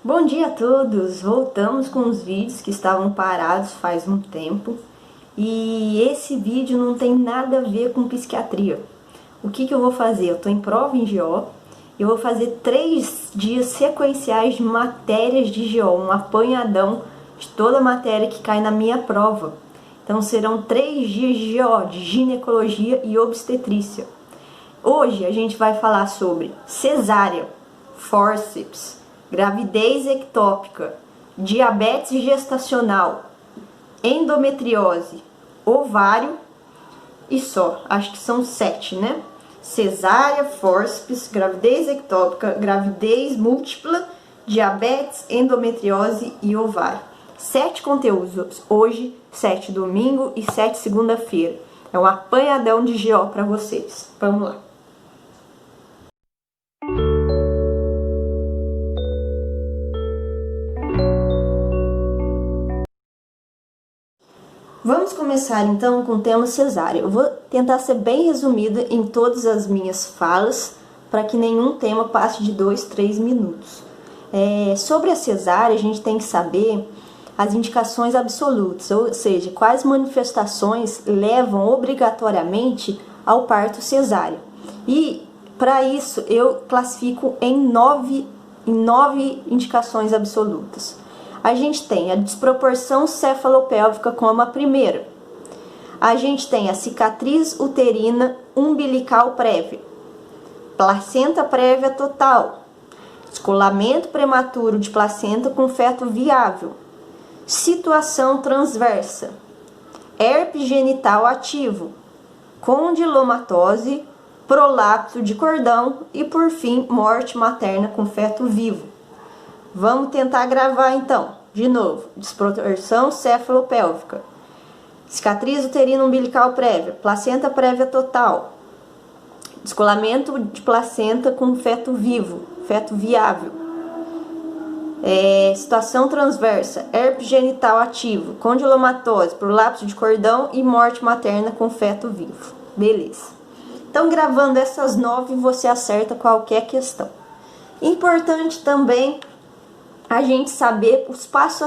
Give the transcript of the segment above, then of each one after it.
Bom dia a todos! Voltamos com os vídeos que estavam parados faz um tempo e esse vídeo não tem nada a ver com psiquiatria. O que eu vou fazer? Eu estou em prova em GO e eu vou fazer 3 dias sequenciais de matérias de GO, um apanhadão de toda a matéria que cai na minha prova. Então serão 3 dias de GO, de ginecologia e obstetrícia. Hoje a gente vai falar sobre cesárea, fórceps, gravidez ectópica, diabetes gestacional, endometriose, ovário e só. Acho que são 7, né? Cesárea, fórceps, gravidez ectópica, gravidez múltipla, diabetes, endometriose e ovário. 7 conteúdos hoje, 7 domingo e 7 segunda-feira. É um apanhadão de GO para vocês. Vamos lá. Vamos começar então com o tema cesárea. Eu vou tentar ser bem resumida em todas as minhas falas, para que nenhum tema passe de 2, 3 minutos. Sobre a cesárea, a gente tem que saber as indicações absolutas, ou seja, quais manifestações levam obrigatoriamente ao parto cesáreo. E para isso eu classifico em 9 indicações absolutas. A gente tem a desproporção cefalopélvica como a primeira. A gente tem a cicatriz uterina umbilical prévia, placenta prévia total, descolamento prematuro de placenta com feto viável, situação transversa, herpes genital ativo, condilomatose, prolapso de cordão e, por fim, morte materna com feto vivo. Vamos tentar gravar então, de novo. Desproporção cefalopélvica, cicatriz uterina umbilical prévia, placenta prévia total, descolamento de placenta com feto vivo, feto viável, situação transversa, herpes genital ativo, condilomatose, prolapso de cordão e morte materna com feto vivo. Beleza. Então, gravando essas 9, você acerta qualquer questão. Importante também a gente saber os passo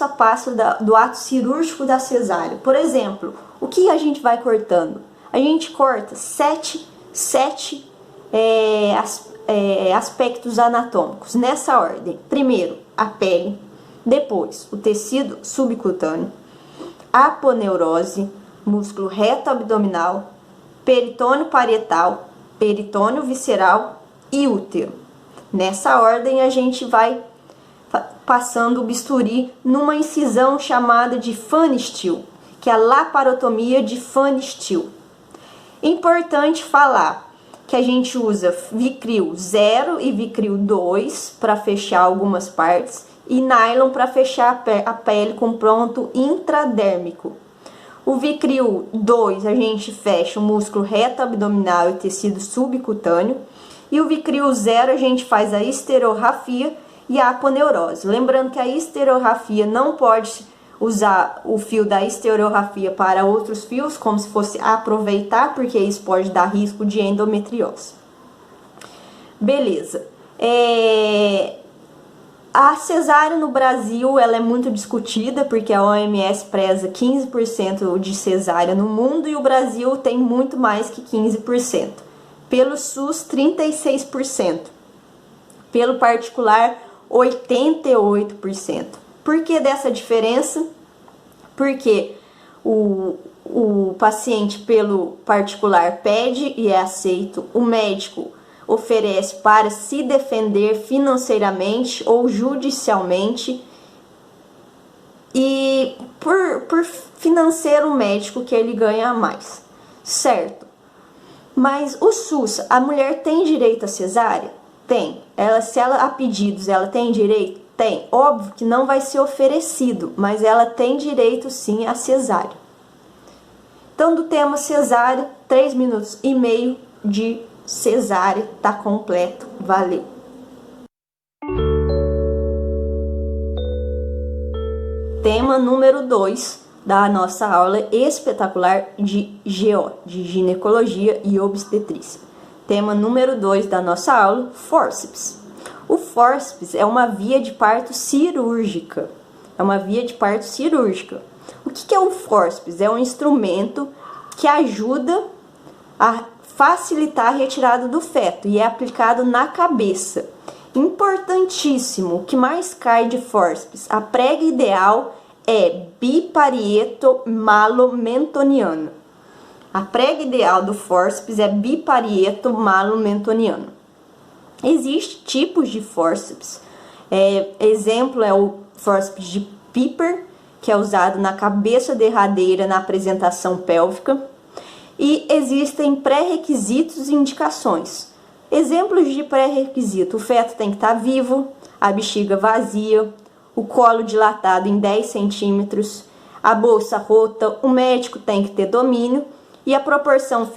a passo do ato cirúrgico da cesárea. Por exemplo, o que a gente vai cortando? A gente corta 7 aspectos anatômicos, nessa ordem. Primeiro, a pele, depois, o tecido subcutâneo, aponeurose, músculo reto abdominal, peritônio parietal, peritônio visceral e útero. Nessa ordem, a gente vai passando o bisturi numa incisão chamada de Fanny Steele, que é a laparotomia de Fanny Steele. Importante falar que a gente usa Vicryl 0 e Vicryl 2 para fechar algumas partes e nylon para fechar a pele com ponto intradérmico. O Vicryl 2 a gente fecha o músculo reto abdominal e tecido subcutâneo. E o Vicryl 0 a gente faz a esterografia e a aponeurose. Lembrando que a esterografia não pode usar o fio da esterografia para outros fios, como se fosse aproveitar, porque isso pode dar risco de endometriose. Beleza. A cesárea no Brasil ela é muito discutida, porque a OMS preza 15% de cesárea no mundo e o Brasil tem muito mais que 15%. Pelo SUS, 36%. Pelo particular, 88%. Por que dessa diferença? Porque o paciente pelo particular pede e é aceito, o médico oferece para se defender financeiramente ou judicialmente e por financeiro médico que ele ganha mais, certo? Mas o SUS, a mulher tem direito à cesárea? Tem. Se ela a pedidos, ela tem direito? Tem. Óbvio que não vai ser oferecido, mas ela tem direito sim à cesárea. Então, do tema cesárea, 3 minutos e meio de cesárea, tá completo. Valeu! Tema número 2 da nossa aula espetacular de GO, de ginecologia e obstetrícia. Tema número 2 da nossa aula, fórceps. O fórceps é uma via de parto cirúrgica. O que é o fórceps? É um instrumento que ajuda a facilitar a retirada do feto e é aplicado na cabeça. Importantíssimo, o que mais cai de fórceps? A prega ideal é biparieto-malo-mentoniana. A prega ideal do fórceps é biparieto-malo-mentoniana. Existem tipos de fórceps. Exemplo é o fórceps de Piper, que é usado na cabeça derradeira na apresentação pélvica. E existem pré-requisitos e indicações. Exemplos de pré-requisito: o feto tem que estar vivo, a bexiga vazia, o colo dilatado em 10 centímetros, a bolsa rota, o médico tem que ter domínio e a proporção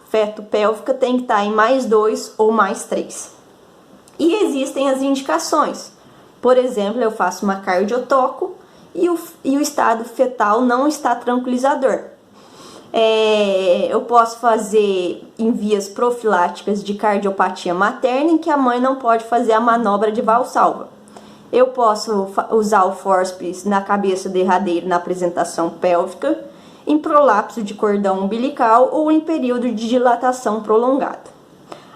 feto-pélvica tem que estar em +2 ou +3. E existem as indicações. Por exemplo, eu faço uma cardiotoco e o estado fetal não está tranquilizador. Eu posso fazer em vias profiláticas de cardiopatia materna em que a mãe não pode fazer a manobra de Valsalva. Eu posso usar o fórceps na cabeça derradeira na apresentação pélvica, em prolapso de cordão umbilical ou em período de dilatação prolongada.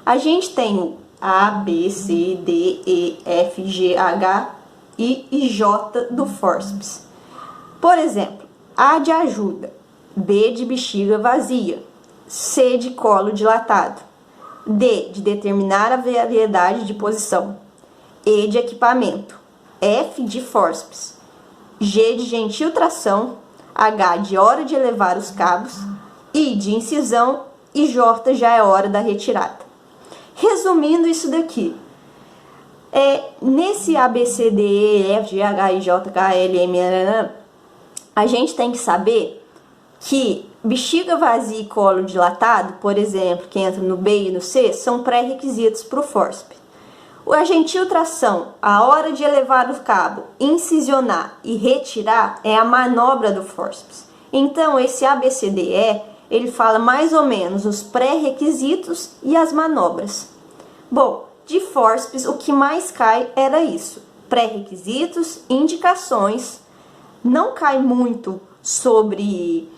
A gente tem o A, B, C, D, E, F, G, H, I e J do fórceps. Por exemplo, A de ajuda, B de bexiga vazia, C de colo dilatado, D de determinar a variedade de posição, E de equipamento, F de fórceps, G de gentil tração, H de hora de elevar os cabos, I de incisão e J já é hora da retirada. Resumindo isso daqui, nesse A, B, C, D, E, F, G, H, I, J, K, L, M, N, a gente tem que saber que bexiga vazia e colo dilatado, por exemplo, que entra no B e no C, são pré-requisitos para o fórceps. A gentil tração, a hora de elevar o cabo, incisionar e retirar é a manobra do fórceps. Então, esse ABCDE, ele fala mais ou menos os pré-requisitos e as manobras. Bom, de fórceps, o que mais cai era isso. Pré-requisitos, indicações, não cai muito sobre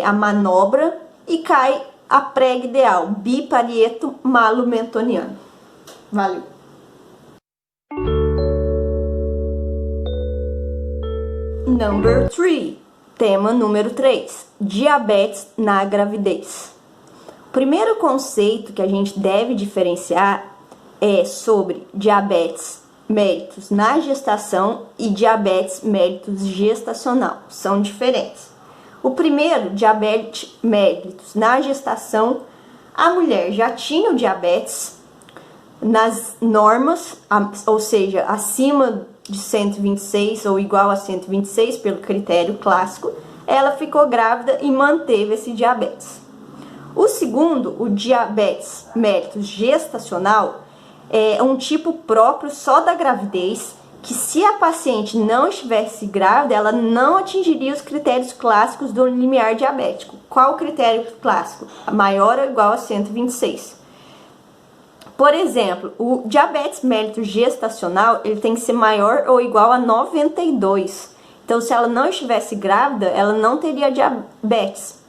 a manobra e cai a prega ideal, biparieto-malo-mentoniano. Valeu! Number 3, tema número 3, diabetes na gravidez. O primeiro conceito que a gente deve diferenciar é sobre diabetes mellitus na gestação e diabetes mellitus gestacional, são diferentes. O primeiro, diabetes mellitus na gestação, a mulher já tinha o diabetes nas normas, ou seja, acima de 126 ou igual a 126 pelo critério clássico, ela ficou grávida e manteve esse diabetes. O segundo, o diabetes mellitus gestacional, é um tipo próprio só da gravidez, que se a paciente não estivesse grávida, ela não atingiria os critérios clássicos do limiar diabético. Qual o critério clássico? Maior ou igual a 126. Por exemplo, o diabetes mellitus gestacional, ele tem que ser maior ou igual a 92. Então, se ela não estivesse grávida, ela não teria diabetes.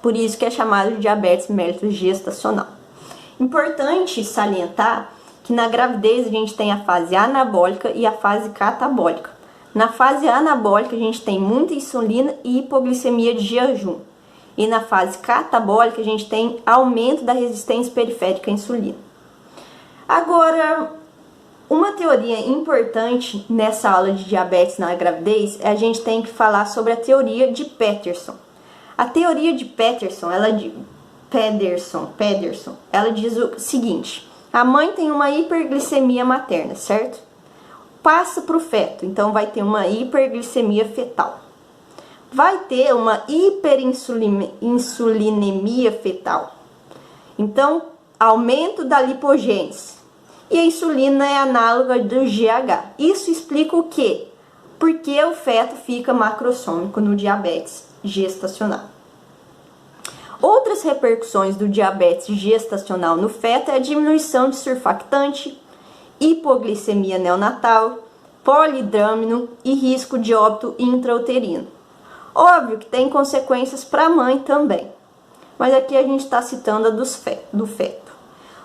Por isso que é chamado de diabetes mellitus gestacional. Importante salientar que na gravidez a gente tem a fase anabólica e a fase catabólica. Na fase anabólica a gente tem muita insulina e hipoglicemia de jejum. E na fase catabólica a gente tem aumento da resistência periférica à insulina. Agora, uma teoria importante nessa aula de diabetes na gravidez, a gente tem que falar sobre a teoria de Peterson. A teoria de Peterson, ela diz o seguinte: a mãe tem uma hiperglicemia materna, certo? Passa para o feto, então vai ter uma hiperglicemia fetal. Vai ter uma hiperinsulinemia fetal. Então, aumento da lipogênese. E a insulina é análoga do GH. Isso explica o quê? Porque o feto fica macrossômico no diabetes gestacional. Outras repercussões do diabetes gestacional no feto é a diminuição de surfactante hipoglicemia neonatal, polidrâmino e risco de óbito intrauterino. Óbvio que tem consequências para a mãe também, mas aqui a gente está citando a do feto.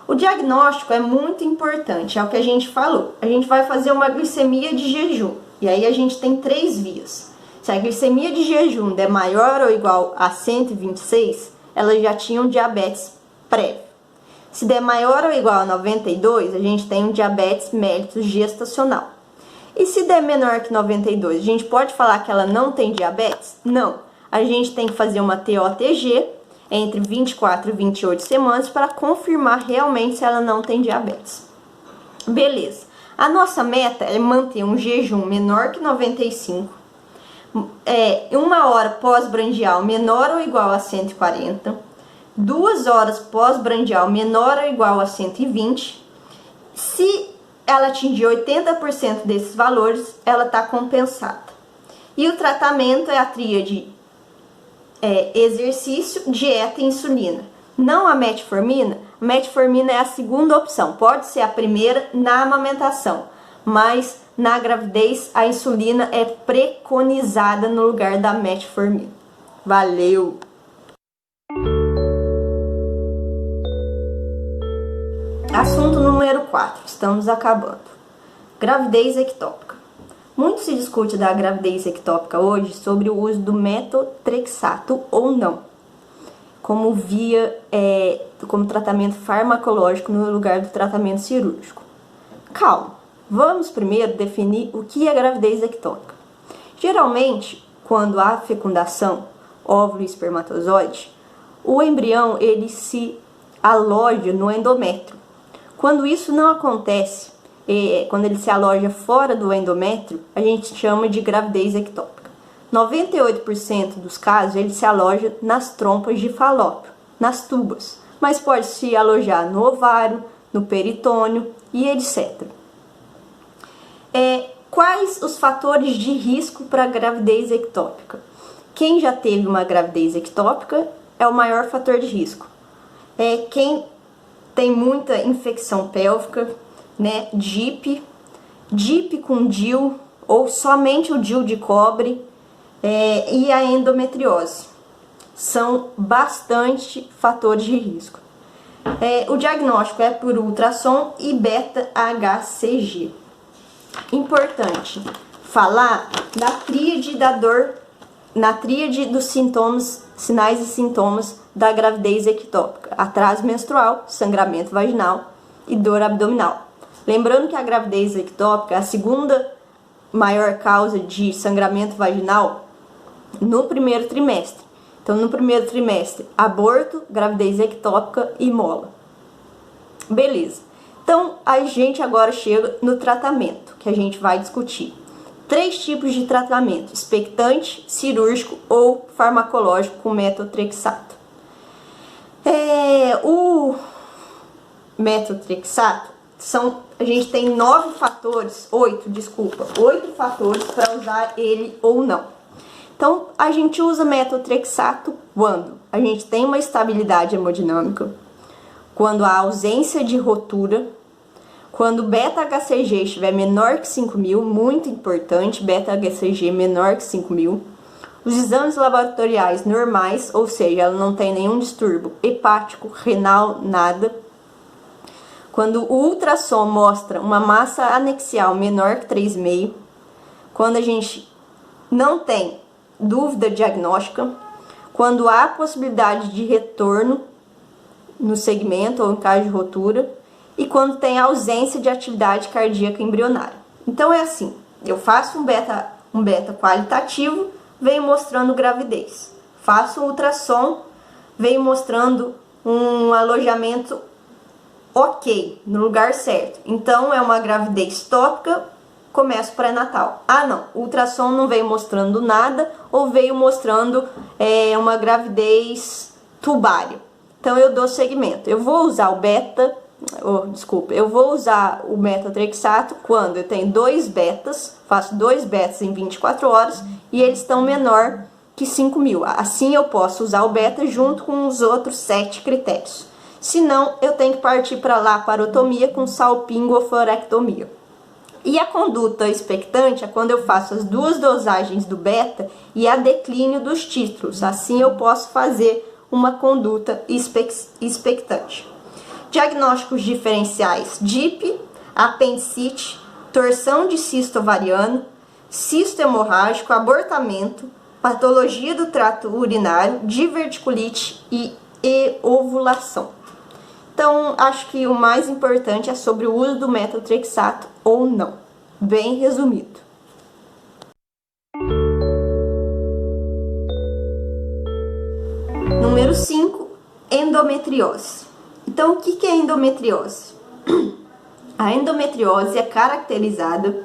O diagnóstico é muito importante, é o que a gente falou. A gente vai fazer uma glicemia de jejum, e aí a gente tem 3 vias. Se a glicemia de jejum der maior ou igual a 126, elas já tinham diabetes prévio. Se der maior ou igual a 92, a gente tem um diabetes mellitus gestacional. E se der menor que 92, a gente pode falar que ela não tem diabetes? Não. A gente tem que fazer uma TOTG entre 24 e 28 semanas para confirmar realmente se ela não tem diabetes. Beleza. A nossa meta é manter um jejum menor que 95, 1 hora pós-brandial menor ou igual a 140, 2 horas pós-brandial menor ou igual a 120. Se ela atingir 80% desses valores, ela está compensada. E o tratamento é a tríade exercício, dieta e insulina. Não a metformina. A metformina é a segunda opção. Pode ser a primeira na amamentação, mas na gravidez a insulina é preconizada no lugar da metformina. Valeu! Assunto número 4. Estamos acabando. Gravidez ectópica. Muito se discute da gravidez ectópica hoje sobre o uso do metotrexato ou não, como como tratamento farmacológico no lugar do tratamento cirúrgico. Calma, vamos primeiro definir o que é gravidez ectópica. Geralmente, quando há fecundação, óvulo e espermatozoide, o embrião ele se aloja no endométrio. Quando isso não acontece, quando ele se aloja fora do endométrio, a gente chama de gravidez ectópica. 98% dos casos ele se aloja nas trompas de Falópio, nas tubas, mas pode se alojar no ovário, no peritônio e etc. Quais os fatores de risco para a gravidez ectópica? Quem já teve uma gravidez ectópica é o maior fator de risco. Quem tem muita infecção pélvica, né, DIP com DIU ou somente o DIU de cobre e a endometriose. São bastante fatores de risco. O diagnóstico é por ultrassom e beta-HCG. Importante falar da tríade da dor, na tríade dos sintomas, sinais e sintomas da gravidez ectópica: atraso menstrual, sangramento vaginal e dor abdominal. Lembrando que a gravidez ectópica é a segunda maior causa de sangramento vaginal no primeiro trimestre. Então, no primeiro trimestre, aborto, gravidez ectópica e mola. Beleza. Então, a gente agora chega no tratamento, que a gente vai discutir. 3 tipos de tratamento: expectante, cirúrgico ou farmacológico com metotrexato. O metotrexato a gente tem 8 fatores para usar ele ou não. Então, a gente usa metotrexato quando a gente tem uma estabilidade hemodinâmica, quando há ausência de rotura, quando o beta-HCG estiver menor que 5.000, muito importante, beta-HCG menor que 5.000, os exames laboratoriais normais, ou seja, ela não tem nenhum distúrbio hepático, renal, nada. Quando o ultrassom mostra uma massa anexial menor que 3,5, quando a gente não tem dúvida diagnóstica, quando há possibilidade de retorno no segmento ou em caso de rotura, e quando tem ausência de atividade cardíaca embrionária. Então é assim, eu faço um beta qualitativo, venho mostrando gravidez. Faço um ultrassom, venho mostrando um alojamento ok, no lugar certo. Então é uma gravidez tópica, começo pré-natal. Ah não, o ultrassom não veio mostrando nada, ou veio mostrando uma gravidez tubária. Então eu dou segmento. Eu vou usar o metotrexato quando eu tenho 2 betas, faço 2 betas em 24 horas e eles estão menor que 5.000. Assim eu posso usar o beta junto com os outros 7 critérios. Se não, eu tenho que partir para laparotomia com salpingoforectomia. E a conduta expectante é quando eu faço as duas dosagens do beta e a declínio dos títulos. Assim eu posso fazer uma conduta expectante. Diagnósticos diferenciais: DIP, apendicite, torção de cisto ovariano, cisto hemorrágico, abortamento, patologia do trato urinário, diverticulite e ovulação. Então, acho que o mais importante é sobre o uso do metotrexato ou não. Bem resumido. Número 5, endometriose. Então, o que é endometriose? A endometriose é caracterizada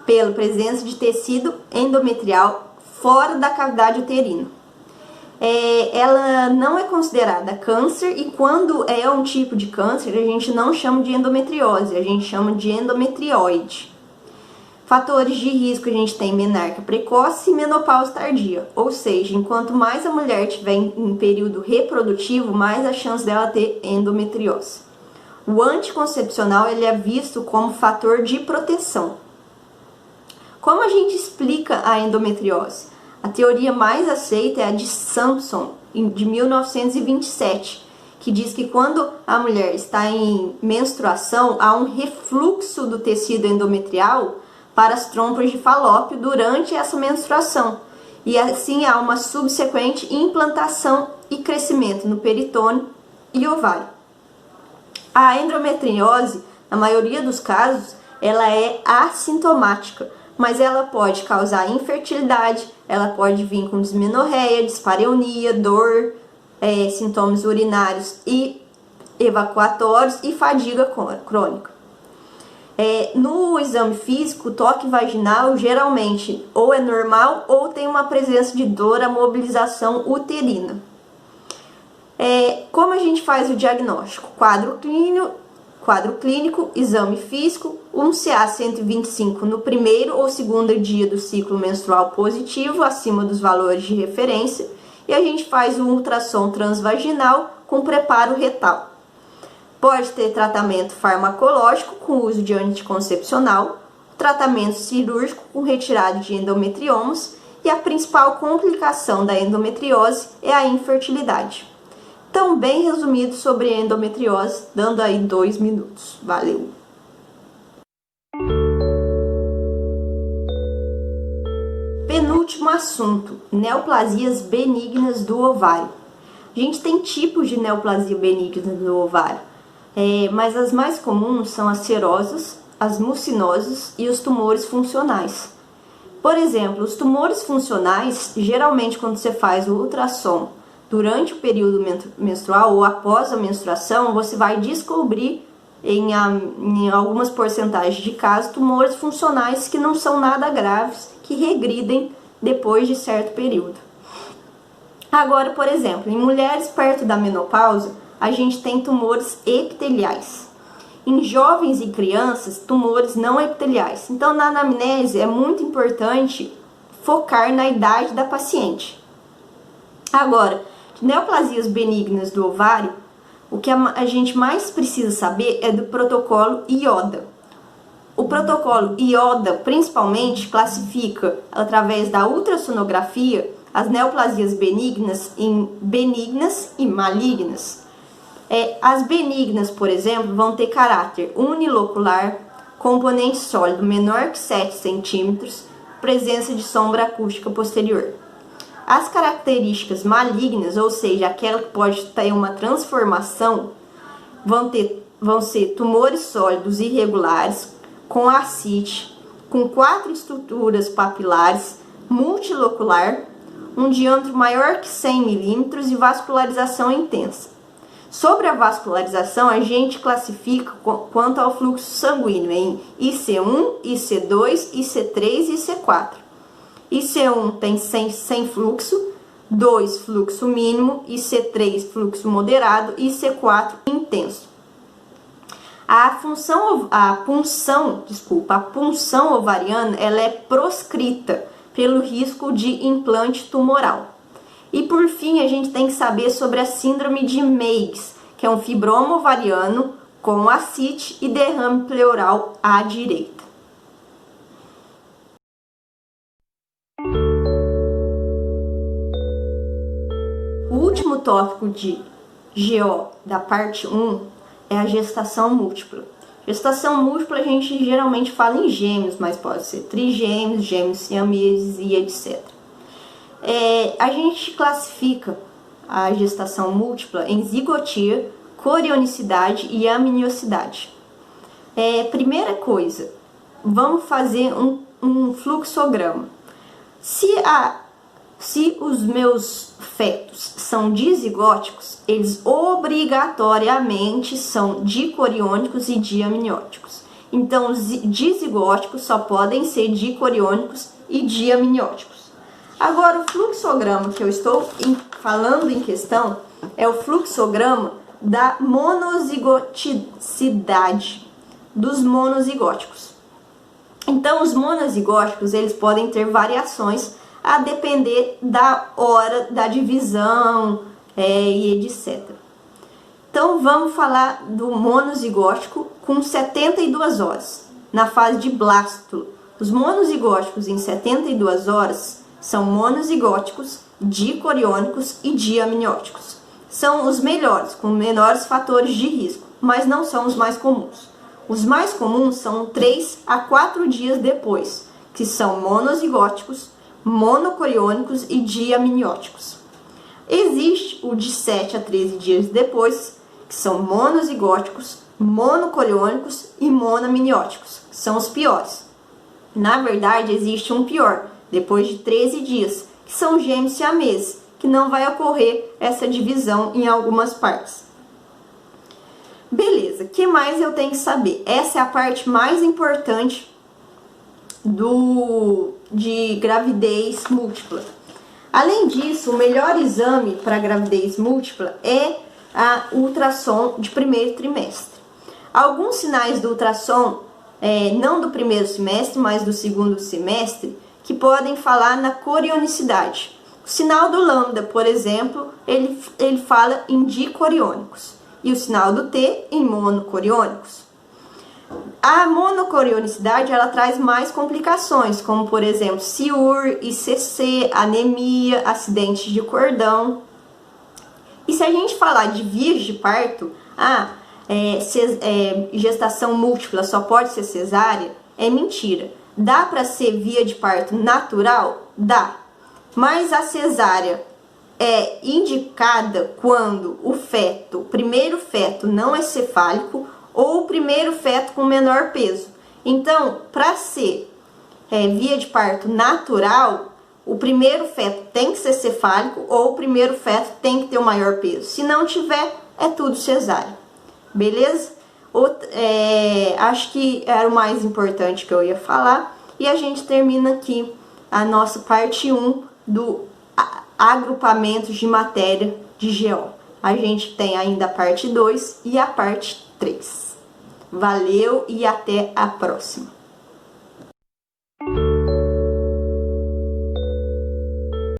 pela presença de tecido endometrial fora da cavidade uterina. Ela não é considerada câncer, e quando é um tipo de câncer, a gente não chama de endometriose, a gente chama de endometrioide. Fatores de risco: a gente tem menarca precoce e menopausa tardia, ou seja, enquanto mais a mulher tiver em período reprodutivo, mais a chance dela ter endometriose. O anticoncepcional ele é visto como fator de proteção. Como a gente explica a endometriose? A teoria mais aceita é a de Sampson, de 1927, que diz que quando a mulher está em menstruação, há um refluxo do tecido endometrial para as trompas de Falópio durante essa menstruação, e assim há uma subsequente implantação e crescimento no peritônio e ovário. A endometriose, na maioria dos casos, ela é assintomática, mas ela pode causar infertilidade, ela pode vir com dismenorreia, dispareunia, dor, sintomas urinários e evacuatórios e fadiga crônica. No exame físico, o toque vaginal geralmente ou é normal ou tem uma presença de dor à mobilização uterina. Como a gente faz o diagnóstico? Quadro clínico, exame físico, um CA-125 no primeiro ou segundo dia do ciclo menstrual positivo, acima dos valores de referência, e a gente faz um ultrassom transvaginal com preparo retal. Pode ter tratamento farmacológico com uso de anticoncepcional, tratamento cirúrgico com retirada de endometriomas, e a principal complicação da endometriose é a infertilidade. Então, bem resumido sobre a endometriose, dando aí 2 minutos. Valeu! Penúltimo assunto: neoplasias benignas do ovário. A gente tem tipos de neoplasia benigna do ovário, mas as mais comuns são as serosas, as mucinosas e os tumores funcionais. Por exemplo, os tumores funcionais, geralmente quando você faz o ultrassom durante o período menstrual ou após a menstruação, você vai descobrir em algumas porcentagens de casos tumores funcionais que não são nada graves, que regridem depois de certo período. Agora, por exemplo, em mulheres perto da menopausa, a gente tem tumores epiteliais. Em jovens e crianças, tumores não epiteliais. Então, na anamnese é muito importante focar na idade da paciente. Agora, neoplasias benignas do ovário, o que a gente mais precisa saber é do protocolo IODA. O protocolo IODA, principalmente, classifica, através da ultrassonografia, as neoplasias benignas em benignas e malignas. As benignas, por exemplo, vão ter caráter unilocular, componente sólido menor que 7 centímetros, presença de sombra acústica posterior. As características malignas, ou seja, aquela que pode ter uma transformação, vão ser tumores sólidos irregulares, com ascite, com 4 estruturas papilares, multilocular, um diâmetro maior que 100 milímetros e vascularização intensa. Sobre a vascularização, a gente classifica quanto ao fluxo sanguíneo em IC1, IC2, IC3 e IC4. IC1 tem 100 fluxo, 2 fluxo mínimo, IC3 fluxo moderado e IC4 intenso. A punção ovariana ela é proscrita pelo risco de implante tumoral. E por fim, a gente tem que saber sobre a síndrome de Meigs, que é um fibroma ovariano com ascite e derrame pleural à direita. O último tópico de GO da parte 1 é a gestação múltipla. Gestação múltipla a gente geralmente fala em gêmeos, mas pode ser trigêmeos, gêmeos siameses e etc. A gente classifica a gestação múltipla em zigotia, corionicidade e amniosidade. Primeira coisa, vamos fazer um fluxograma. Se os meus fetos são dizigóticos, eles obrigatoriamente são dicoriônicos e diamnióticos. Então, os dizigóticos só podem ser dicoriônicos e diamnióticos. Agora, o fluxograma que eu estou falando em questão é o fluxograma da monozigoticidade dos monozigóticos. Então, os monozigóticos, eles podem ter variações a depender da hora da divisão e etc. Então, vamos falar do monozigótico com 72 horas, na fase de blástulo. Os monozigóticos em 72 horas são monozigóticos, dicoriônicos e diamnióticos. São os melhores, com menores fatores de risco, mas não são os mais comuns. Os mais comuns são 3 a 4 dias depois, que são monozigóticos, monocoriônicos e diamnióticos. Existe o de 7 a 13 dias depois, que são monozigóticos, monocoriônicos e monoamnióticos, que são os piores. Na verdade, existe um pior, depois de 13 dias, que são gêmeos siameses, que não vai ocorrer essa divisão em algumas partes. Beleza, o que mais eu tenho que saber? Essa é a parte mais importante de gravidez múltipla. Além disso, o melhor exame para gravidez múltipla é a ultrassom de primeiro trimestre. Alguns sinais do ultrassom, não do primeiro semestre, mas do segundo semestre, que podem falar na corionicidade. O sinal do lambda, por exemplo, ele fala em dicoriônicos, e o sinal do T em monocoriônicos. A monocorionicidade, ela traz mais complicações, como por exemplo CIUR, ICC, anemia, acidente de cordão. E se a gente falar de vias de parto, gestação múltipla só pode ser cesárea, é mentira. Dá para ser via de parto natural? Dá. Mas a cesárea é indicada quando o primeiro feto não é cefálico ou o primeiro feto com menor peso. Então, para ser via de parto natural, o primeiro feto tem que ser cefálico ou o primeiro feto tem que ter o maior peso. Se não tiver, é tudo cesárea. Beleza? Acho que era o mais importante que eu ia falar. E a gente termina aqui a nossa parte 1 do agrupamento de matéria de GO. A gente tem ainda a parte 2 e a parte 3. Valeu e até a próxima!